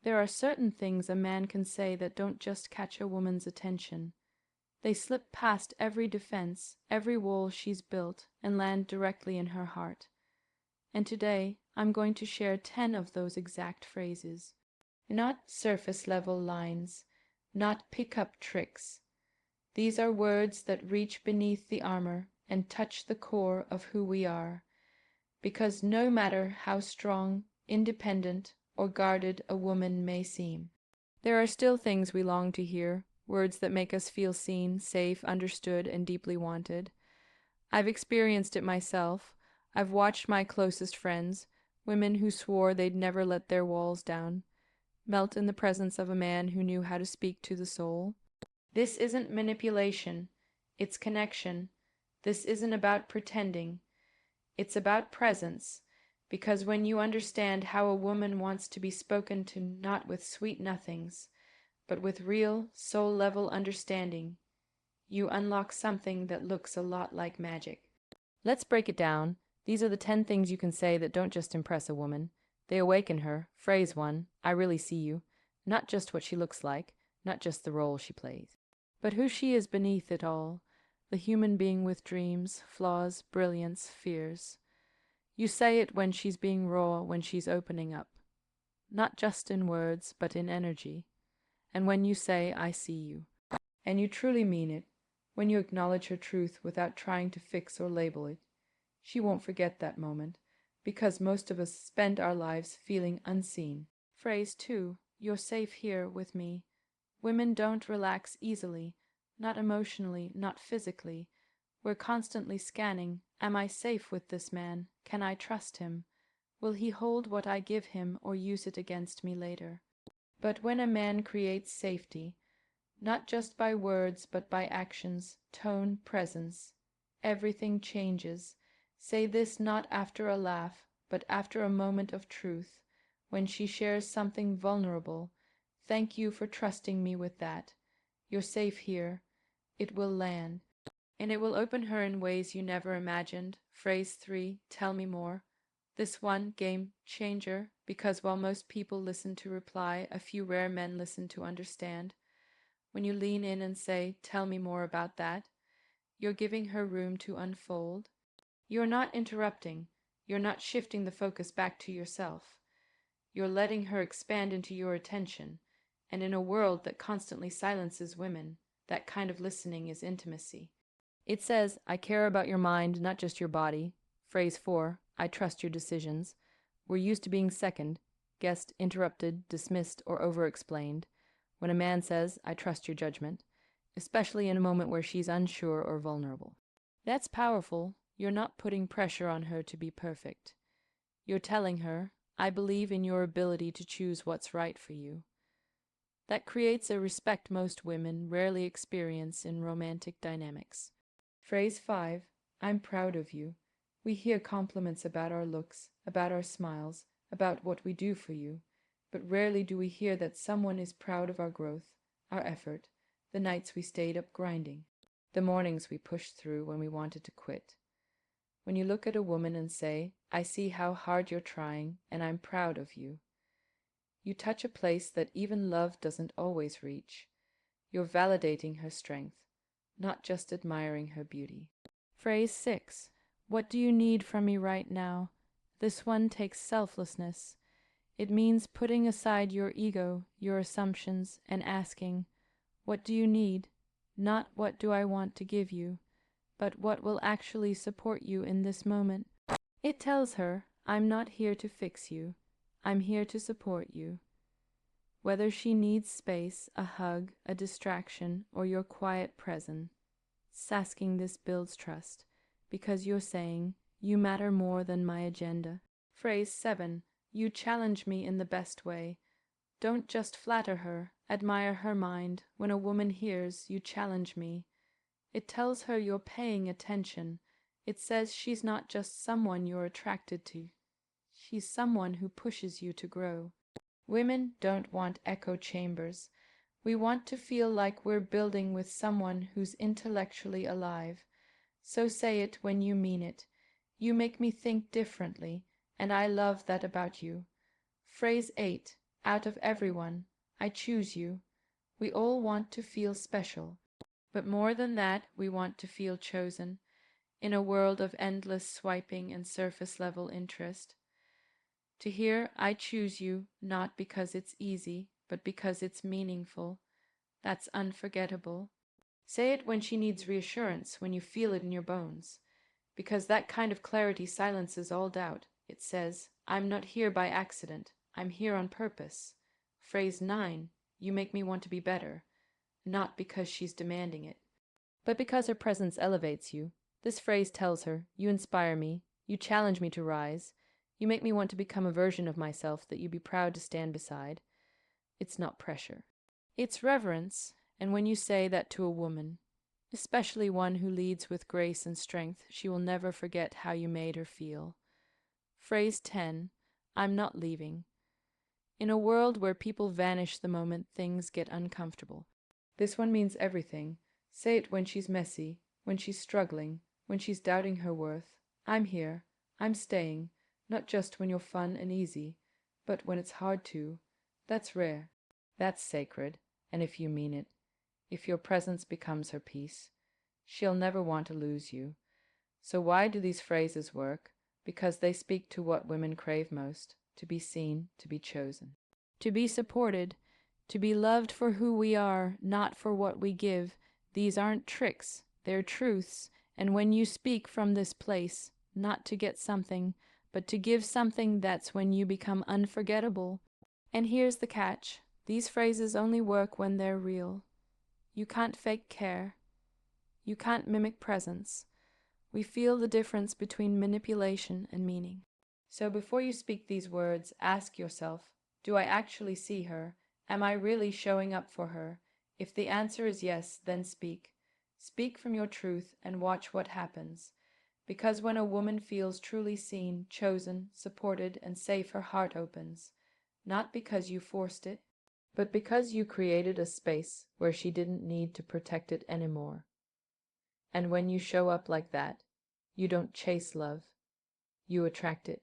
There are certain things a man can say that don't just catch a woman's attention. They slip past every defense, every wall she's built, and land directly in her heart. And today, I'm going to share 10 of those exact phrases. Not surface-level lines, not pick-up tricks. These are words that reach beneath the armor and touch the core of who we are. Because no matter how strong, independent, or guarded a woman may seem, there are still things we long to hear, words that make us feel seen, safe, understood, and deeply wanted. I've experienced it myself. I've watched my closest friends, women who swore they'd never let their walls down, melt in the presence of a man who knew how to speak to the soul. This isn't manipulation, it's connection. This isn't about pretending. It's about presence, because when you understand how a woman wants to be spoken to not with sweet nothings, but with real, soul-level understanding, you unlock something that looks a lot like magic. Let's break it down. These are the 10 things you can say that don't just impress a woman. They awaken her. Phrase 1, I really see you. Not just what she looks like, not just the role she plays, but who she is beneath it all, the human being with dreams, flaws, brilliance, fears. You say it when she's being raw, when she's opening up. Not just in words, but in energy. And when you say, I see you. And you truly mean it, when you acknowledge her truth without trying to fix or label it. She won't forget that moment, because most of us spend our lives feeling unseen. Phrase 2, you're safe here with me. Women don't relax easily, not emotionally, not physically. We're constantly scanning, am I safe with this man? Can I trust him? Will he hold what I give him or use it against me later? But when a man creates safety, not just by words but by actions, tone, presence, everything changes. Say this not after a laugh, but after a moment of truth, when she shares something vulnerable. Thank you for trusting me with that. You're safe here. It will land. And it will open her in ways you never imagined. Phrase 3, tell me more. This one, game changer, because while most people listen to reply, a few rare men listen to understand. When you lean in and say, tell me more about that, you're giving her room to unfold. You're not interrupting. You're not shifting the focus back to yourself. You're letting her expand into your attention. And in a world that constantly silences women, that kind of listening is intimacy. It says, I care about your mind, not just your body. Phrase 4, I trust your decisions. We're used to being second, guessed, interrupted, dismissed, or over-explained. When a man says, I trust your judgment, especially in a moment where she's unsure or vulnerable. That's powerful. You're not putting pressure on her to be perfect. You're telling her, I believe in your ability to choose what's right for you. That creates a respect most women rarely experience in romantic dynamics. Phrase 5, I'm proud of you. We hear compliments about our looks, about our smiles, about what we do for you, but rarely do we hear that someone is proud of our growth, our effort, the nights we stayed up grinding, the mornings we pushed through when we wanted to quit. When you look at a woman and say, I see how hard you're trying, and I'm proud of you, you touch a place that even love doesn't always reach. You're validating her strength, not just admiring her beauty. Phrase 6, what do you need from me right now? This one takes selflessness. It means putting aside your ego, your assumptions, and asking, what do you need? Not what do I want to give you, but what will actually support you in this moment. It tells her, I'm not here to fix you. I'm here to support you. Whether she needs space, a hug, a distraction, or your quiet presence, asking this builds trust, because you're saying, you matter more than my agenda. Phrase 7, you challenge me in the best way. Don't just flatter her, admire her mind. When a woman hears, you challenge me, it tells her you're paying attention. It says she's not just someone you're attracted to. She's someone who pushes you to grow. Women don't want echo chambers. We want to feel like we're building with someone who's intellectually alive. So say it when you mean it. You make me think differently, and I love that about you. Phrase 8, Out of everyone, I choose you. We all want to feel special, but more than that, we want to feel chosen in a world of endless swiping and surface-level interest. To hear I choose you not because it's easy, but because it's meaningful, that's unforgettable. Say it when she needs reassurance, when you feel it in your bones, because that kind of clarity silences all doubt. It says, I'm not here by accident, I'm here on purpose. Phrase 9, you make me want to be better, not because she's demanding it, but because her presence elevates you. This phrase tells her, you inspire me, you challenge me to rise, you make me want to become a version of myself that you'd be proud to stand beside. It's not pressure. It's reverence, and when you say that to a woman, especially one who leads with grace and strength, she will never forget how you made her feel. Phrase 10, I'm not leaving. In a world where people vanish the moment things get uncomfortable, this one means everything. Say it when she's messy, when she's struggling, when she's doubting her worth. I'm here, I'm staying, not just when you're fun and easy, but when it's hard to. That's rare, that's sacred, and if you mean it, if your presence becomes her peace, she'll never want to lose you. So why do these phrases work? Because they speak to what women crave most, to be seen, to be chosen, to be supported, to be loved for who we are, not for what we give. These aren't tricks, they're truths, and when you speak from this place, not to get something, but to give something, that's when you become unforgettable. And here's the catch, these phrases only work when they're real. You can't fake care. You can't mimic presence. We feel the difference between manipulation and meaning. So before you speak these words, ask yourself, do I actually see her? Am I really showing up for her? If the answer is yes, then speak. Speak from your truth and watch what happens. Because when a woman feels truly seen, chosen, supported, and safe, her heart opens. Not because you forced it, but because you created a space where she didn't need to protect it anymore. And when you show up like that, you don't chase love, you attract it.